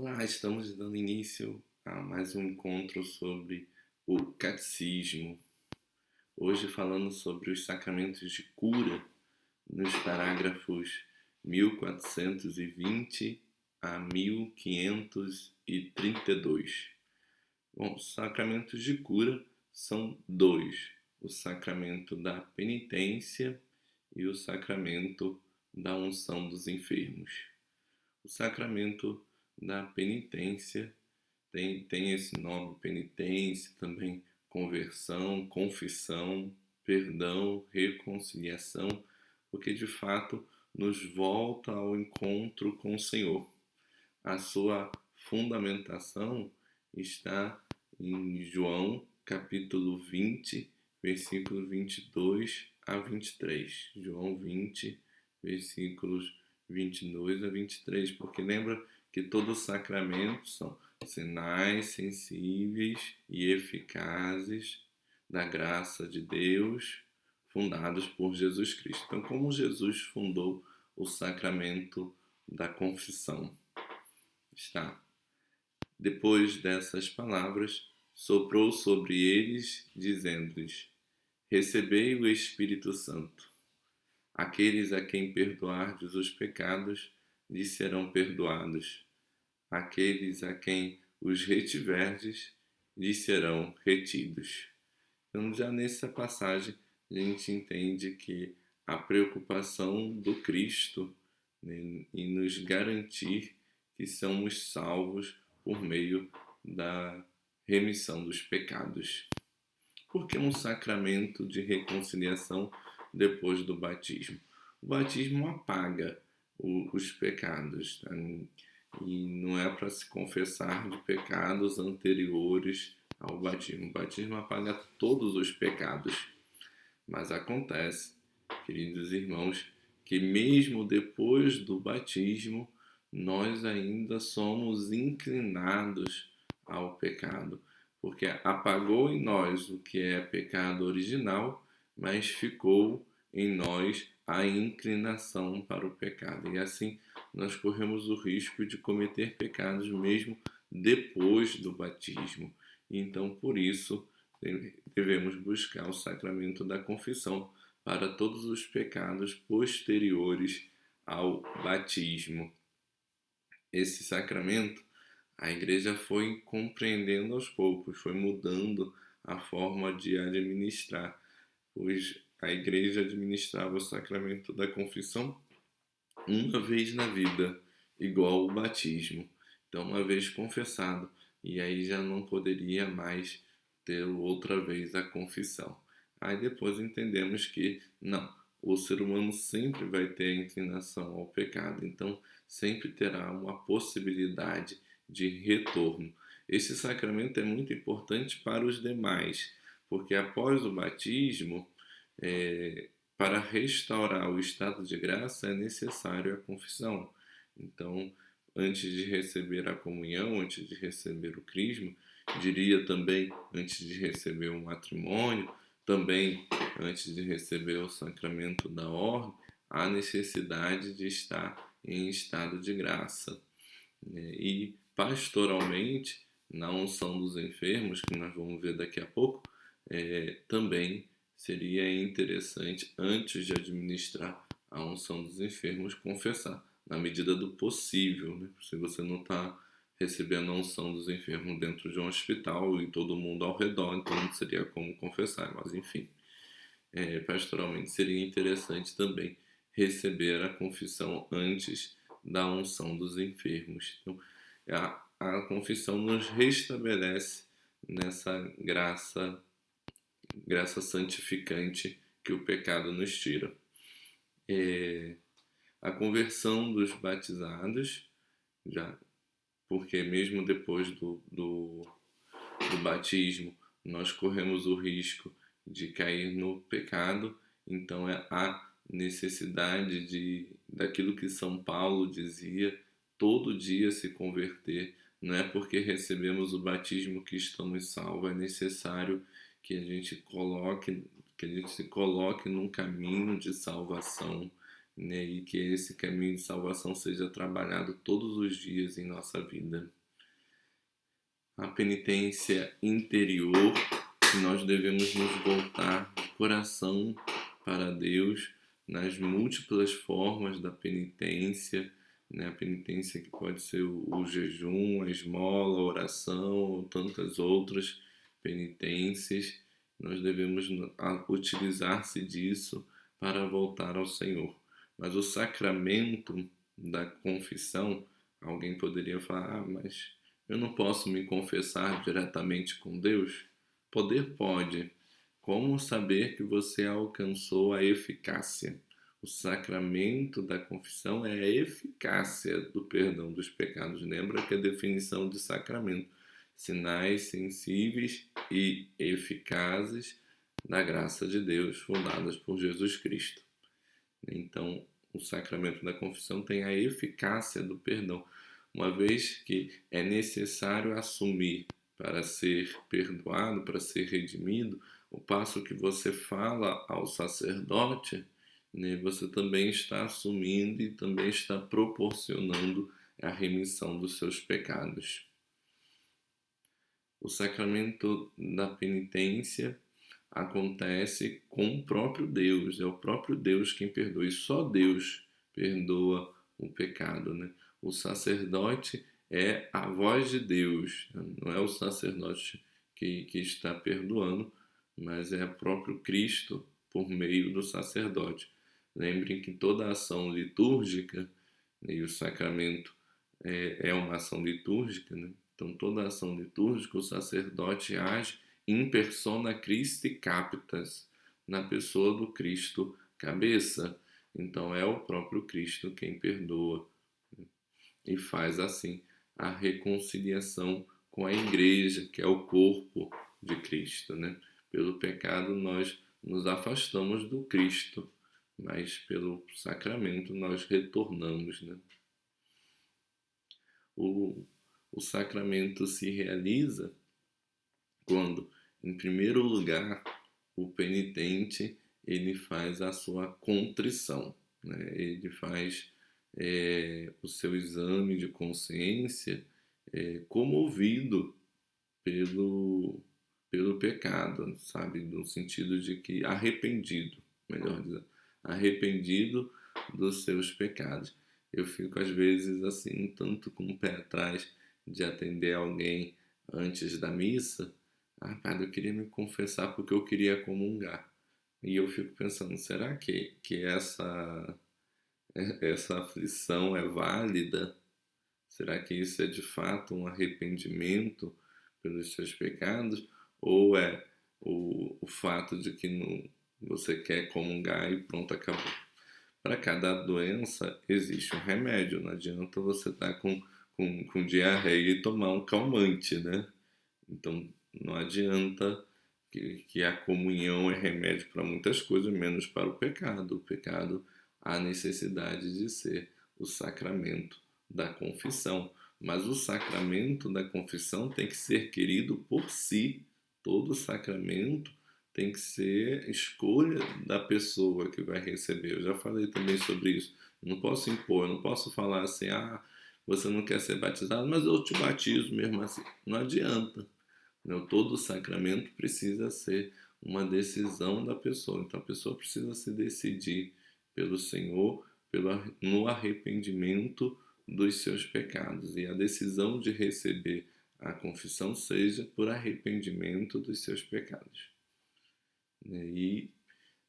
Olá, estamos dando início a mais um encontro sobre o catecismo. Hoje falando sobre os sacramentos de cura, nos parágrafos 1420 a 1532. Bom, os sacramentos de cura são dois: o sacramento da penitência e o sacramento da unção dos enfermos. O sacramento da penitência tem esse nome, penitência, também conversão, confissão, perdão, reconciliação, porque de fato nos volta ao encontro com o Senhor. A sua fundamentação está em João, capítulo 20, versículos 22 a 23. João 20, versículos 22 a 23, porque lembra que todos os sacramentos são sinais sensíveis e eficazes da graça de Deus, fundados por Jesus Cristo. Então, como Jesus fundou o sacramento da confissão? Está. Depois dessas palavras, soprou sobre eles, dizendo-lhes: Recebei o Espírito Santo. Aqueles a quem perdoardes os pecados, lhes serão perdoados. Aqueles a quem os retiverdes, lhes serão retidos. Então, já nessa passagem, a gente entende que a preocupação do Cristo, né, em nos garantir que somos salvos por meio da remissão dos pecados. Por que um sacramento de reconciliação depois do batismo? O batismo apaga os pecados, tá? E não é para se confessar de pecados anteriores ao batismo. O batismo apaga todos os pecados. Mas acontece, queridos irmãos, que mesmo depois do batismo, nós ainda somos inclinados ao pecado, porque apagou em nós o que é pecado original, mas ficou em nós a inclinação para o pecado. E assim nós corremos o risco de cometer pecados mesmo depois do batismo. Então, por isso, devemos buscar o sacramento da confissão para todos os pecados posteriores ao batismo. Esse sacramento, a Igreja foi compreendendo aos poucos, foi mudando a forma de administrar, pois a Igreja administrava o sacramento da confissão uma vez na vida, igual o batismo. Então, uma vez confessado, e aí já não poderia mais ter outra vez a confissão. Aí depois entendemos que não, o ser humano sempre vai ter a inclinação ao pecado, então sempre terá uma possibilidade de retorno. Esse sacramento é muito importante para os demais, porque após o batismo, para restaurar o estado de graça é necessário a confissão. Então, antes de receber a comunhão, antes de receber o crisma, diria também antes de receber o matrimônio, também antes de receber o sacramento da ordem, há necessidade de estar em estado de graça. E pastoralmente, na unção dos enfermos, que nós vamos ver daqui a pouco, também seria interessante, antes de administrar a unção dos enfermos, confessar, na medida do possível, né? Se você não está recebendo a unção dos enfermos dentro de um hospital e todo mundo ao redor, então não seria como confessar, mas enfim, pastoralmente seria interessante também receber a confissão antes da unção dos enfermos. Então, a confissão nos restabelece nessa graça santificante que o pecado nos tira. A conversão dos batizados, já porque mesmo depois do batismo nós corremos o risco de cair no pecado, então a necessidade daquilo que São Paulo dizia, todo dia se converter. Não é porque recebemos o batismo que estamos salvos, é necessário que a gente se coloque num caminho de salvação, né? E que esse caminho de salvação seja trabalhado todos os dias em nossa vida. A penitência interior, que nós devemos nos voltar de coração para Deus nas múltiplas formas da penitência, né? A penitência que pode ser o jejum, a esmola, a oração, ou tantas outras penitências. Nós devemos utilizar-se disso para voltar ao Senhor. Mas o sacramento da confissão, alguém poderia falar, mas eu não posso me confessar diretamente com Deus? Poder pode. Como saber que você alcançou a eficácia? O sacramento da confissão é a eficácia do perdão dos pecados. Lembra que a definição de sacramento: sinais sensíveis e eficazes da graça de Deus, fundadas por Jesus Cristo. Então, o sacramento da confissão tem a eficácia do perdão, uma vez que é necessário assumir para ser perdoado, para ser redimido. O passo que você fala ao sacerdote, né, você também está assumindo e também está proporcionando a remissão dos seus pecados. O sacramento da penitência acontece com o próprio Deus, é o próprio Deus quem perdoa, e só Deus perdoa o pecado, né? O sacerdote é a voz de Deus, não é o sacerdote que está perdoando, mas é o próprio Cristo por meio do sacerdote. Lembrem que toda ação litúrgica, e o sacramento é uma ação litúrgica, né? Então, toda ação litúrgica, o sacerdote age in persona Christi Capitis, na pessoa do Cristo cabeça. Então, é o próprio Cristo quem perdoa, né? E faz assim a reconciliação com a igreja, que é o corpo de Cristo, né? Pelo pecado nós nos afastamos do Cristo, mas pelo sacramento nós retornamos, né? O, o sacramento se realiza quando, em primeiro lugar, o penitente ele faz a sua contrição, né? Ele faz o seu exame de consciência, comovido pelo, pelo pecado, sabe? No sentido de que arrependido, melhor dizendo, arrependido dos seus pecados. Eu fico às vezes assim, um tanto com o pé atrás de atender alguém antes da missa. Ah, padre, eu queria me confessar porque eu queria comungar. E eu fico pensando, será que essa aflição é válida? Será que isso é de fato um arrependimento pelos seus pecados? Ou é o fato de que não, você quer comungar e pronto, acabou? Para cada doença existe um remédio, não adianta você estar com diarreia e tomar um calmante, né? Então não adianta que a comunhão é remédio para muitas coisas, menos para o pecado. O pecado há necessidade de ser o sacramento da confissão. Mas o sacramento da confissão tem que ser querido por si. Todo sacramento tem que ser escolha da pessoa que vai receber. Eu já falei também sobre isso. Eu não posso impor, eu não posso falar assim, ah, você não quer ser batizado, mas eu te batizo mesmo assim. Não adianta. Não, todo sacramento precisa ser uma decisão da pessoa. Então a pessoa precisa se decidir pelo Senhor, no arrependimento dos seus pecados. E a decisão de receber a confissão seja por arrependimento dos seus pecados. E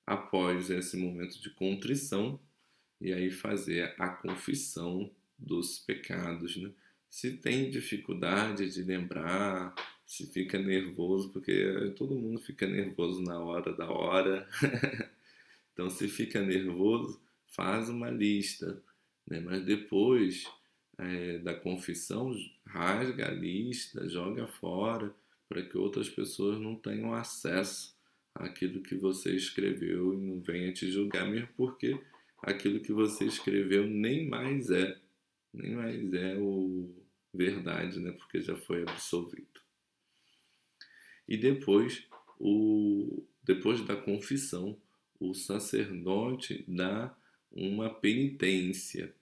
após esse momento de contrição, e aí fazer a confissão dos pecados, né? Se tem dificuldade de lembrar, se fica nervoso, porque todo mundo fica nervoso na hora da hora. Então, se fica nervoso, faz uma lista, né? Mas depois da confissão, rasga a lista, joga fora, para que outras pessoas não tenham acesso àquilo que você escreveu e não venha te julgar, mesmo porque aquilo que você escreveu nem mais é o verdade, né? Porque já foi absolvido. E depois da confissão, o sacerdote dá uma penitência.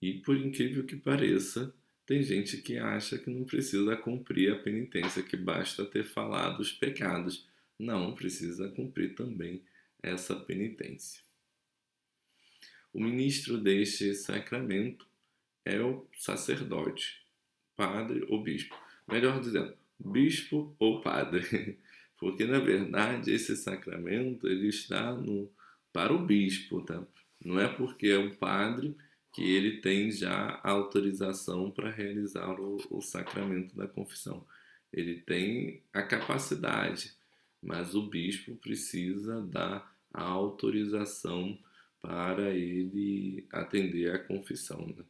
E por incrível que pareça, tem gente que acha que não precisa cumprir a penitência, que basta ter falado os pecados. Não, precisa cumprir também essa penitência. O ministro deste sacramento é o sacerdote, padre ou bispo. Melhor dizendo, bispo ou padre. Porque, na verdade, esse sacramento ele está para o bispo, tá? Não é porque é um padre que ele tem já a autorização para realizar o sacramento da confissão. Ele tem a capacidade, mas o bispo precisa dar a autorização para ele atender à confissão, né?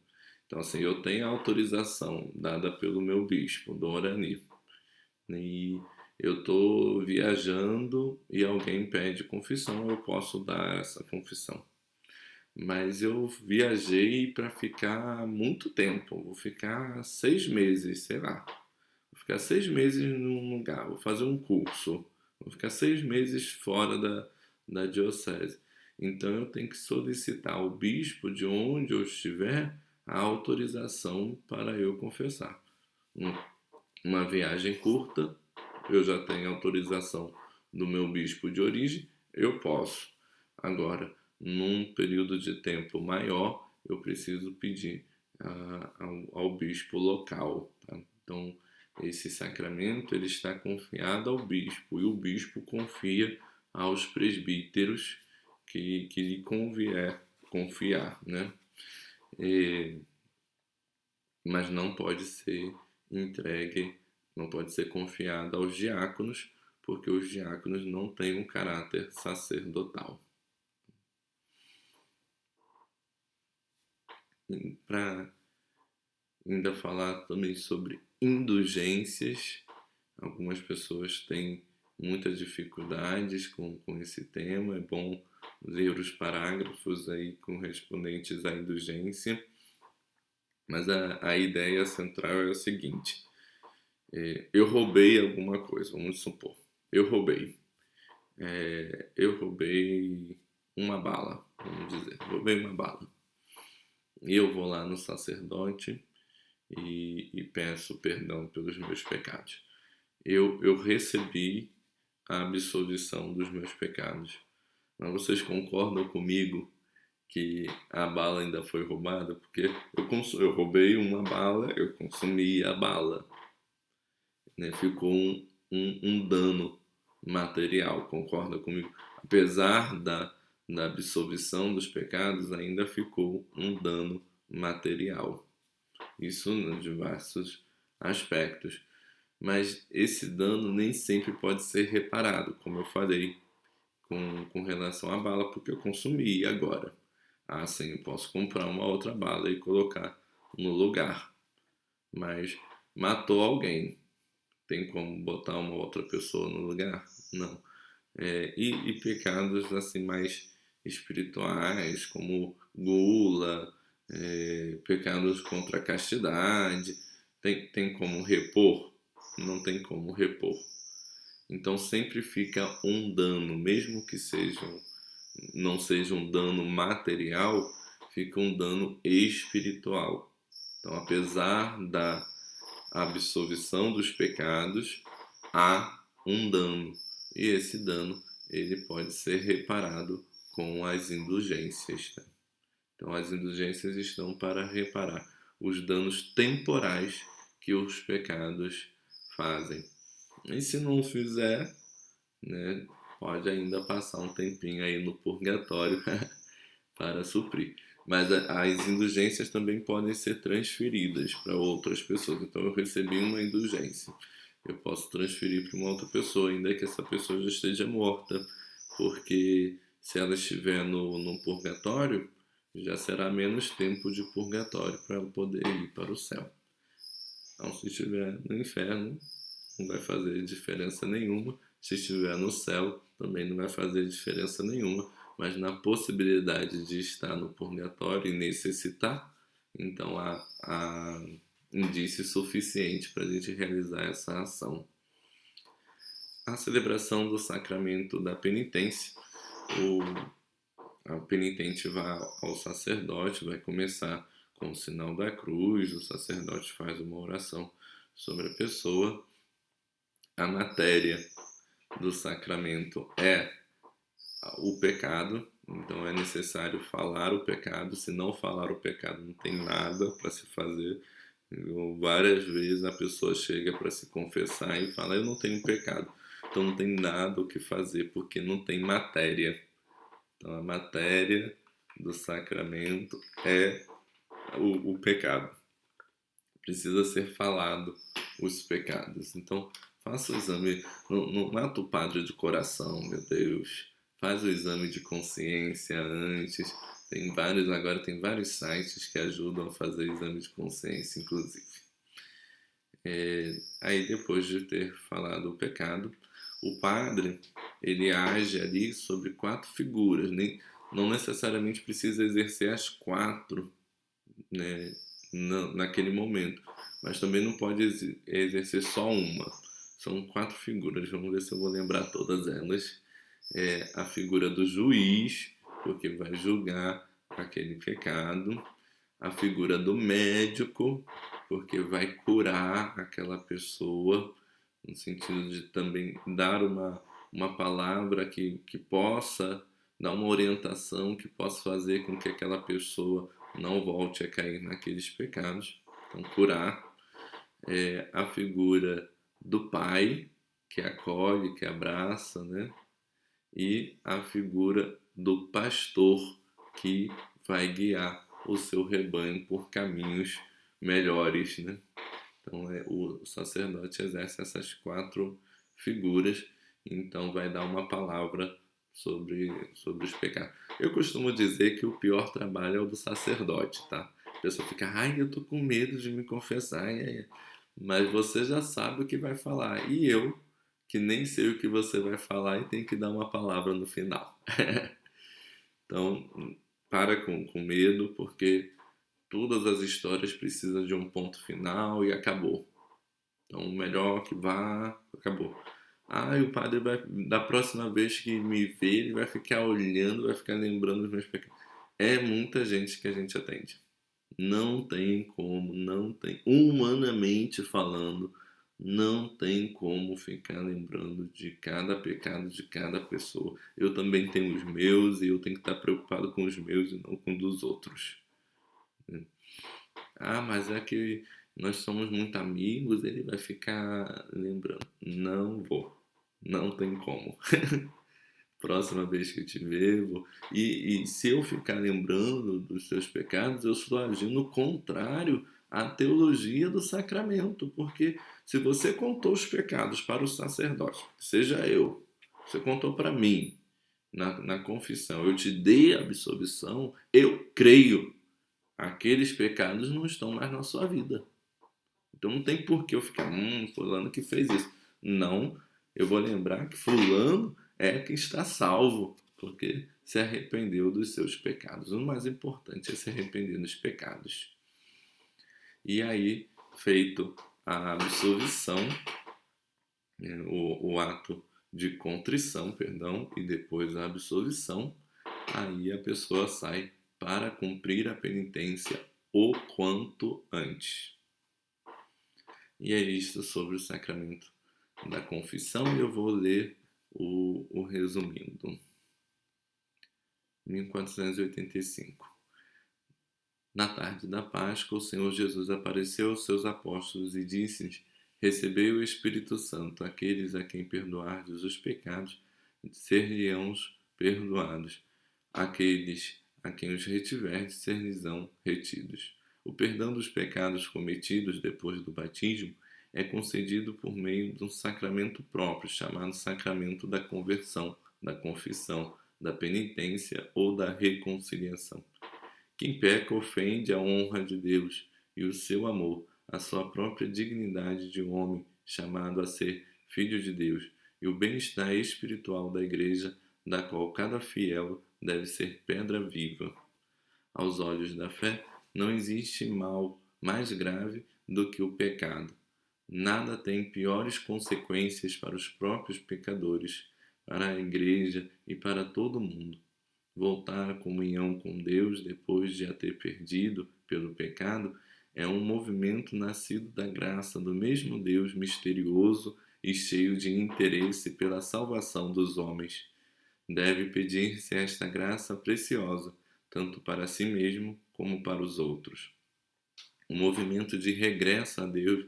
Então, assim, eu tenho a autorização dada pelo meu bispo, Dom Orani, e eu estou viajando e alguém pede confissão, eu posso dar essa confissão. Mas eu viajei para ficar muito tempo, vou ficar 6 meses, sei lá. Vou ficar 6 meses num lugar, vou fazer um curso, vou ficar 6 meses fora da diocese. Então eu tenho que solicitar ao bispo de onde eu estiver a autorização para eu confessar. Uma viagem curta, eu já tenho autorização do meu bispo de origem, eu posso. Agora, num período de tempo maior, eu preciso pedir ao bispo local. Tá? Então, esse sacramento ele está confiado ao bispo e o bispo confia aos presbíteros que lhe convier confiar, né? Mas não pode ser entregue, não pode ser confiado aos diáconos, porque os diáconos não têm um caráter sacerdotal. Para ainda falar também sobre indulgências, algumas pessoas têm muitas dificuldades com esse tema, é bom ler os parágrafos aí correspondentes à indulgência, mas a ideia central é a seguinte: eu roubei alguma coisa, vamos supor, eu roubei uma bala, vamos dizer, roubei uma bala. E eu vou lá no sacerdote e peço perdão pelos meus pecados. Eu recebi a absolvição dos meus pecados. Mas vocês concordam comigo que a bala ainda foi roubada? Porque eu roubei uma bala, eu consumi a bala, né? Ficou um dano material, concorda comigo? Apesar da absolvição dos pecados, ainda ficou um dano material. Isso em diversos aspectos. Mas esse dano nem sempre pode ser reparado, como eu falei, com relação à bala, porque eu consumi agora. Ah, sim, eu posso comprar uma outra bala e colocar no lugar. Mas matou alguém. Tem como botar uma outra pessoa no lugar? Não. E pecados assim mais espirituais, como gula, pecados contra a castidade, tem como repor? Não tem como repor. Então sempre fica um dano, mesmo que não seja um dano material, fica um dano espiritual. Então, apesar da absolvição dos pecados, há um dano. E esse dano ele pode ser reparado com as indulgências. Tá? Então, as indulgências estão para reparar os danos temporais que os pecados fazem. E se não fizer, né, pode ainda passar um tempinho aí no purgatório para suprir. Mas as indulgências também podem ser transferidas para outras pessoas. Então eu recebi uma indulgência. Eu posso transferir para uma outra pessoa, ainda que essa pessoa já esteja morta. Porque se ela estiver no purgatório, já será menos tempo de purgatório para ela poder ir para o céu. Então se estiver no inferno, não vai fazer diferença nenhuma. Se estiver no céu, também não vai fazer diferença nenhuma. Mas na possibilidade de estar no purgatório e necessitar, então há indício suficiente para a gente realizar essa ação. A celebração do sacramento da penitência, o penitente vai ao sacerdote, vai começar com o sinal da cruz, o sacerdote faz uma oração sobre a pessoa. A matéria do sacramento é o pecado, então é necessário falar o pecado. Se não falar o pecado, não tem nada para se fazer. Várias vezes a pessoa chega para se confessar e fala: eu não tenho pecado. Então não tem nada o que fazer, porque não tem matéria. Então a matéria do sacramento é o pecado. Precisa ser falado os pecados. Então faça o exame, não mata o padre de coração, meu Deus. Faz o exame de consciência antes. Agora tem vários sites que ajudam a fazer exame de consciência, inclusive. Aí depois de ter falado o pecado, o padre ele age ali sobre 4 figuras, não necessariamente precisa exercer as 4, né, naquele momento, mas também não pode exercer só uma. São 4 figuras, vamos ver se eu vou lembrar todas elas. A figura do juiz, porque vai julgar aquele pecado. A figura do médico, porque vai curar aquela pessoa, no sentido de também dar uma palavra que possa dar uma orientação, que possa fazer com que aquela pessoa não volte a cair naqueles pecados. Então, curar. A figura do pai, que acolhe, que abraça, né? E a figura do pastor, que vai guiar o seu rebanho por caminhos melhores, né? Então, o sacerdote exerce essas 4 figuras, então vai dar uma palavra sobre os pecados. Eu costumo dizer que o pior trabalho é o do sacerdote, tá? A pessoa fica: ai, eu tô com medo de me confessar, mas você já sabe o que vai falar. E eu, que nem sei o que você vai falar e tenho que dar uma palavra no final. Então, para com medo, porque todas as histórias precisam de um ponto final e acabou. Então, melhor que vá, acabou. E o padre vai, da próxima vez que me ver, ele vai ficar olhando, vai ficar lembrando os meus pecados. É muita gente que a gente atende. Não tem como, não tem, humanamente falando, não tem como ficar lembrando de cada pecado de cada pessoa. Eu também tenho os meus e eu tenho que estar preocupado com os meus e não com os dos outros. Mas é que nós somos muito amigos, ele vai ficar lembrando. Não vou, não tem como. Próxima vez que eu te ver, e se eu ficar lembrando dos seus pecados, eu estou agindo contrário à teologia do sacramento, porque se você contou os pecados para o sacerdote, seja eu, você contou para mim na confissão, eu te dei a absolvição, eu creio, aqueles pecados não estão mais na sua vida. Então não tem por que eu ficar, fulano que fez isso. Não, eu vou lembrar que fulano é quem está salvo, porque se arrependeu dos seus pecados. O mais importante é se arrepender dos pecados. E aí, feito a absolvição, o ato de contrição, perdão, e depois a absolvição, aí a pessoa sai para cumprir a penitência o quanto antes. E é isso sobre o sacramento da confissão, e eu vou ler o resumindo. 1485. Na tarde da Páscoa, o Senhor Jesus apareceu aos seus apóstolos e disse-lhes: recebei o Espírito Santo, aqueles a quem perdoardes os pecados, ser-lhe-ão perdoados, aqueles a quem os retiverdes, ser-lhes-ão retidos. O perdão dos pecados cometidos depois do batismo é concedido por meio de um sacramento próprio, chamado sacramento da conversão, da confissão, da penitência ou da reconciliação. Quem peca ofende a honra de Deus e o seu amor, a sua própria dignidade de homem, chamado a ser filho de Deus, e o bem-estar espiritual da Igreja, da qual cada fiel deve ser pedra viva. Aos olhos da fé, não existe mal mais grave do que o pecado. Nada tem piores consequências para os próprios pecadores, para a Igreja e para todo o mundo. Voltar à comunhão com Deus depois de a ter perdido pelo pecado é um movimento nascido da graça do mesmo Deus misterioso e cheio de interesse pela salvação dos homens. Deve pedir-se esta graça preciosa, tanto para si mesmo como para os outros. O movimento de regresso a Deus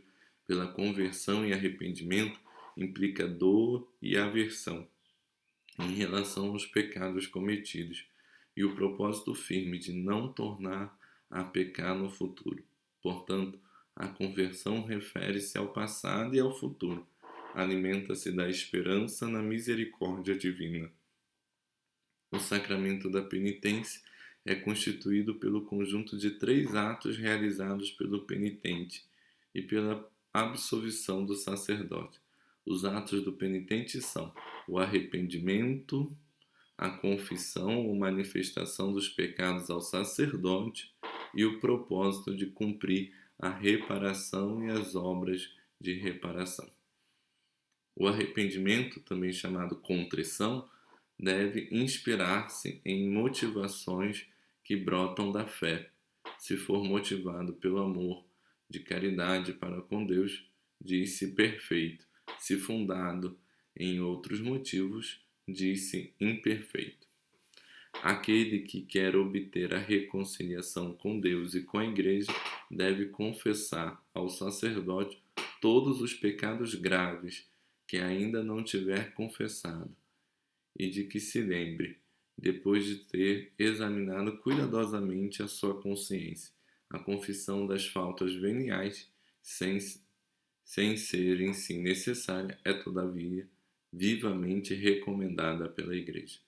pela conversão e arrependimento implica dor e aversão em relação aos pecados cometidos e o propósito firme de não tornar a pecar no futuro. Portanto, a conversão refere-se ao passado e ao futuro, alimenta-se da esperança na misericórdia divina. O sacramento da penitência é constituído pelo conjunto de 3 atos realizados pelo penitente e pela absolvição do sacerdote. Os atos do penitente são o arrependimento, a confissão ou manifestação dos pecados ao sacerdote e o propósito de cumprir a reparação e as obras de reparação. O arrependimento, também chamado contrição, deve inspirar-se em motivações que brotam da fé. Se for motivado pelo amor de caridade para com Deus, diz-se perfeito. Se fundado em outros motivos, diz-se imperfeito. Aquele que quer obter a reconciliação com Deus e com a Igreja deve confessar ao sacerdote todos os pecados graves que ainda não tiver confessado e de que se lembre, depois de ter examinado cuidadosamente a sua consciência. A confissão das faltas veniais, sem ser em si necessária, é todavia vivamente recomendada pela Igreja.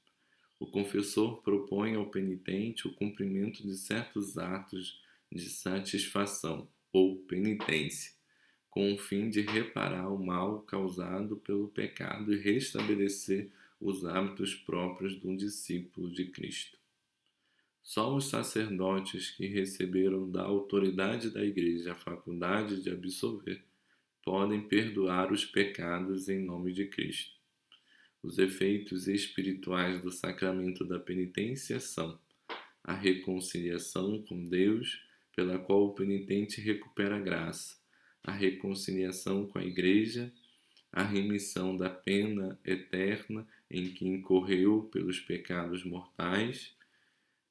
O confessor propõe ao penitente o cumprimento de certos atos de satisfação ou penitência, com o fim de reparar o mal causado pelo pecado e restabelecer os hábitos próprios de um discípulo de Cristo. Só os sacerdotes que receberam da autoridade da Igreja a faculdade de absolver podem perdoar os pecados em nome de Cristo. Os efeitos espirituais do sacramento da penitência são a reconciliação com Deus, pela qual o penitente recupera a graça, a reconciliação com a Igreja, a remissão da pena eterna em que incorreu pelos pecados mortais,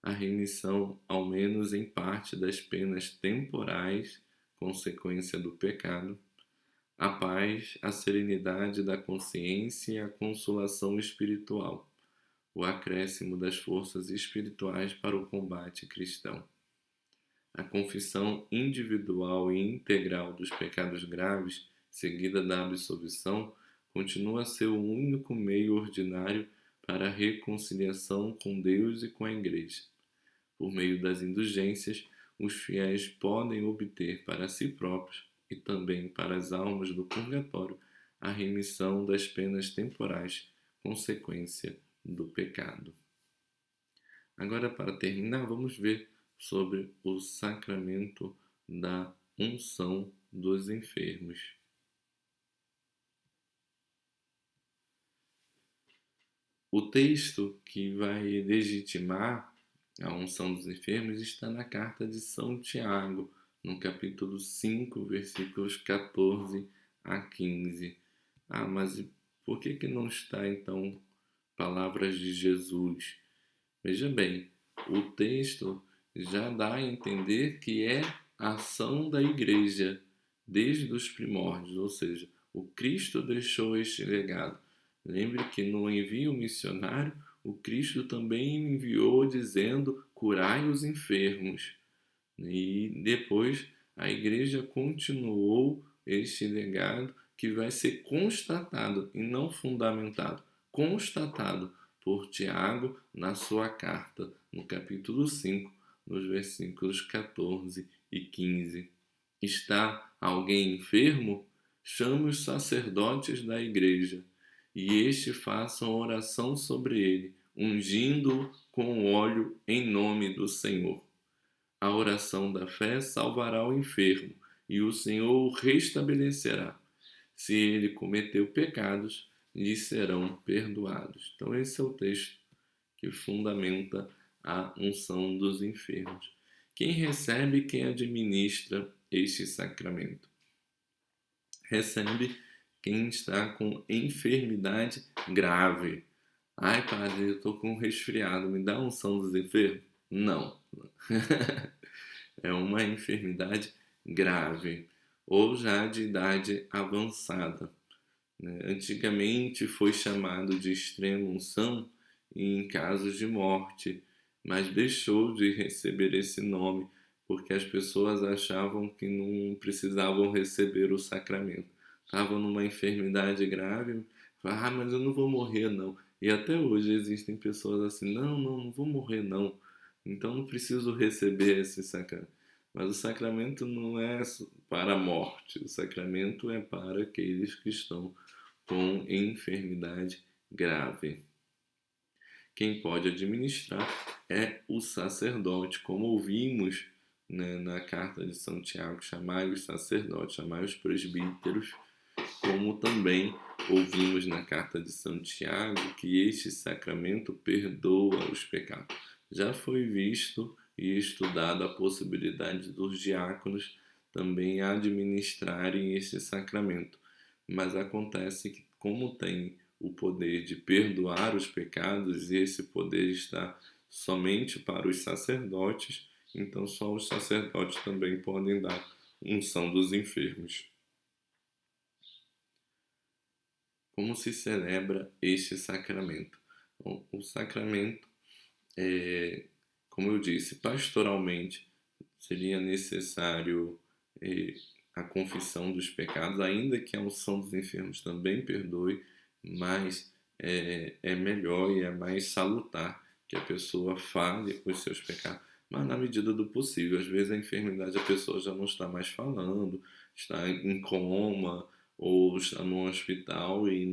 a remissão, ao menos em parte, das penas temporais, consequência do pecado, a paz, a serenidade da consciência e a consolação espiritual, o acréscimo das forças espirituais para o combate cristão. A confissão individual e integral dos pecados graves, seguida da absolvição, continua a ser o único meio ordinário para a reconciliação com Deus e com a Igreja. Por meio das indulgências, os fiéis podem obter para si próprios e também para as almas do purgatório a remissão das penas temporais, consequência do pecado. Agora, para terminar, vamos ver sobre o sacramento da unção dos enfermos. O texto que vai legitimar a unção dos enfermos está na carta de São Tiago, no capítulo 5, versículos 14 a 15. Mas por que não está, então, palavras de Jesus? Veja bem, o texto já dá a entender que é a ação da Igreja desde os primórdios, ou seja, o Cristo deixou este legado. Lembre que no envio missionário, o Cristo também enviou dizendo: curai os enfermos. E depois a Igreja continuou este legado que vai ser constatado e não fundamentado, constatado por Tiago na sua carta, no capítulo 5, nos versículos 14 e 15. Está alguém enfermo? Chame os sacerdotes da Igreja, e este façam oração sobre ele, ungindo-o com óleo em nome do Senhor. A oração da fé salvará o enfermo, e o Senhor o restabelecerá. Se ele cometeu pecados, lhe serão perdoados. Então esse é o texto que fundamenta a unção dos enfermos. Quem recebe, quem administra este sacramento? Recebe quem está com enfermidade grave. Ai, padre, eu estou com um resfriado, me dá a unção dos enfermos? Não. É uma enfermidade grave ou já de idade avançada, né? Antigamente foi chamado de extrema unção em casos de morte, mas deixou de receber esse nome porque as pessoas achavam que não precisavam receber o sacramento. Estavam numa enfermidade grave, falavam, mas eu não vou morrer não. E até hoje existem pessoas assim, não vou morrer não. Então não preciso receber esse sacramento. Mas o sacramento não é para a morte, o sacramento é para aqueles que estão com enfermidade grave. Quem pode administrar é o sacerdote, como ouvimos, né, na carta de São Tiago, chamai os sacerdotes, chamai os presbíteros, como também ouvimos na carta de São Tiago que este sacramento perdoa os pecados. Já foi visto e estudado a possibilidade dos diáconos também administrarem este sacramento, mas acontece que, como tem o poder de perdoar os pecados e esse poder está somente para os sacerdotes, então só os sacerdotes também podem dar unção dos enfermos. Como se celebra este sacramento? Bom, o sacramento, como eu disse, pastoralmente seria necessário a confissão dos pecados, ainda que a unção dos enfermos também perdoe, mas é melhor e é mais salutar que a pessoa fale os seus pecados, mas na medida do possível. Às vezes a enfermidade a pessoa já não está mais falando, está em coma ou está no hospital e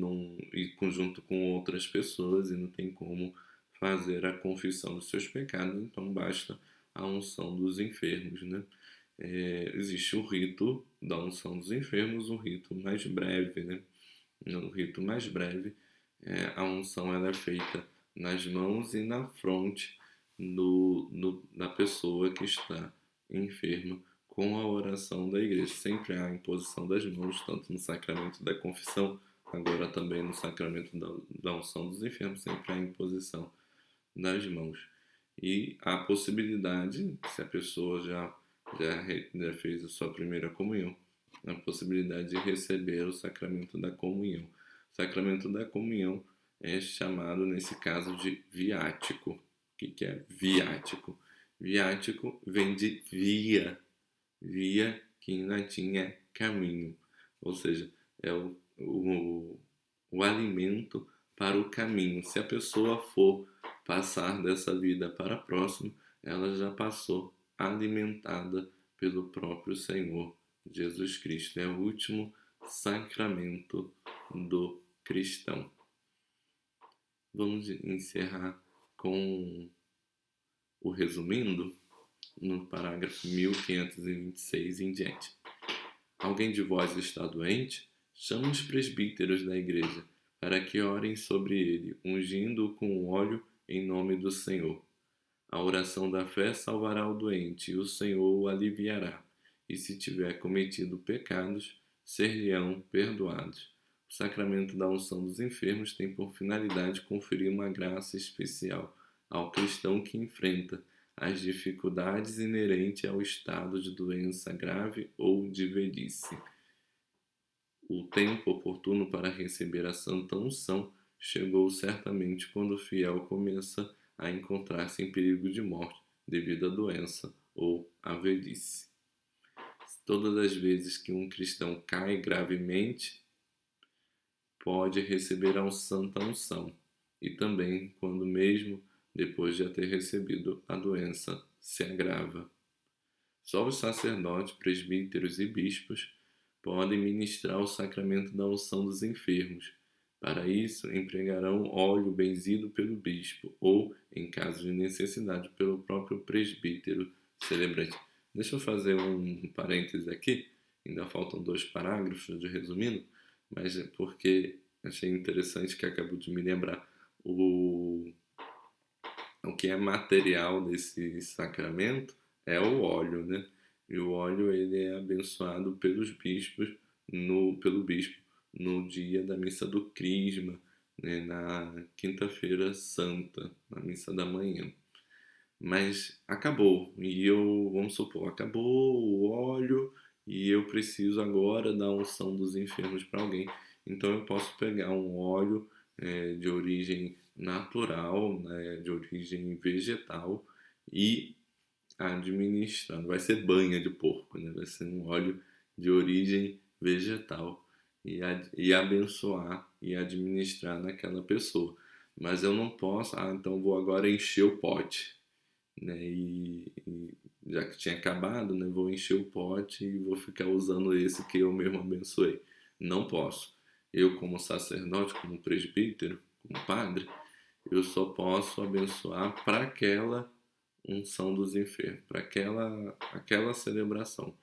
junto com outras pessoas e não tem como fazer a confissão dos seus pecados, então basta a unção dos enfermos, né? Existe o rito da unção dos enfermos, um rito mais breve, né? No rito mais breve, a unção ela é feita nas mãos e na fronte da pessoa que está enferma com a oração da igreja. Sempre há a imposição das mãos, tanto no sacramento da confissão, agora também no sacramento da unção dos enfermos, sempre há a imposição das mãos. E a possibilidade, se a pessoa já fez a sua primeira comunhão, a possibilidade de receber o sacramento da comunhão. O sacramento da comunhão é chamado, nesse caso, de viático. O que é viático? Viático vem de via. Via, que em latim é caminho. Ou seja, é o alimento para o caminho. Se a pessoa for passar dessa vida para a próxima, ela já passou alimentada pelo próprio Senhor Jesus Cristo. É o último sacramento do cristão. Vamos encerrar com o resumindo no parágrafo 1526 em diante. Alguém de vós está doente? Chama os presbíteros da igreja para que orem sobre ele, ungindo-o com óleo em nome do Senhor. A oração da fé salvará o doente, e o Senhor o aliviará. E se tiver cometido pecados, ser-lhe-ão perdoados. O sacramento da unção dos enfermos tem por finalidade conferir uma graça especial ao cristão que enfrenta as dificuldades inerentes ao estado de doença grave ou de velhice. O tempo oportuno para receber a santa unção chegou certamente quando o fiel começa a encontrar-se em perigo de morte devido à doença ou à velhice. Todas as vezes que um cristão cai gravemente, pode receber a santa unção, e também quando mesmo depois de ter recebido a doença se agrava. Só os sacerdotes, presbíteros e bispos podem ministrar o sacramento da unção dos enfermos. Para isso, empregarão óleo benzido pelo bispo ou, em caso de necessidade, pelo próprio presbítero celebrante. Deixa eu fazer um parêntese aqui, ainda faltam 2 parágrafos de resumindo, mas é porque achei interessante que acabou de me lembrar. o que é material desse sacramento é o óleo, né? E o óleo ele é abençoado pelos bispos pelo bispo no dia da missa do Crisma, né? Na quinta-feira santa, na missa da manhã. Mas acabou, e eu, vamos supor, acabou o óleo e eu preciso agora da unção dos enfermos para alguém. Então eu posso pegar um óleo de origem natural, né, de origem vegetal e administrar. Não vai ser banha de porco, né? Vai ser um óleo de origem vegetal e abençoar e administrar naquela pessoa. Mas eu não posso, então vou agora encher o pote, né? E já que tinha acabado, né? Vou encher o pote e vou ficar usando esse que eu mesmo abençoei. Não posso. Eu, como sacerdote, como presbítero, como padre, eu só posso abençoar para aquela unção dos enfermos, para aquela celebração.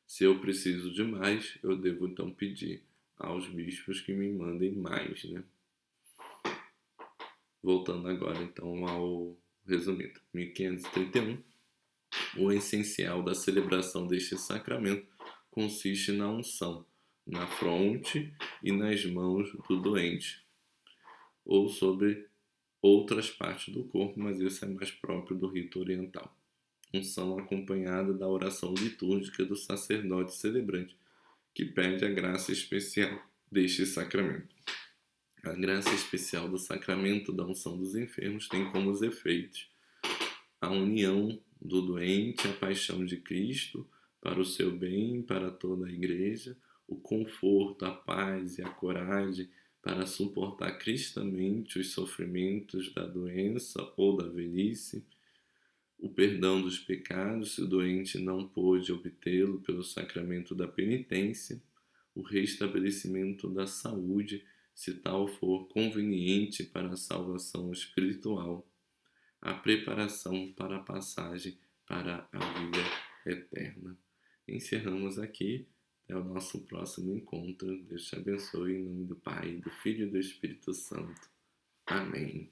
Se eu preciso de mais, eu devo então pedir aos bispos que me mandem mais, né? Voltando agora então ao resumido, 1531, o essencial da celebração deste sacramento consiste na unção, na fronte e nas mãos do doente, ou sobre outras partes do corpo, mas isso é mais próprio do rito oriental. Unção acompanhada da oração litúrgica do sacerdote celebrante, que pede a graça especial deste sacramento. A graça especial do sacramento da unção dos enfermos tem como os efeitos a união do doente à paixão de Cristo para o seu bem, para toda a igreja, o conforto, a paz e a coragem para suportar cristamente os sofrimentos da doença ou da velhice, o perdão dos pecados, se o doente não pôde obtê-lo pelo sacramento da penitência, o restabelecimento da saúde, se tal for conveniente para a salvação espiritual, a preparação para a passagem para a vida eterna. Encerramos aqui. Até o nosso próximo encontro. Deus te abençoe em nome do Pai, do Filho e do Espírito Santo. Amém.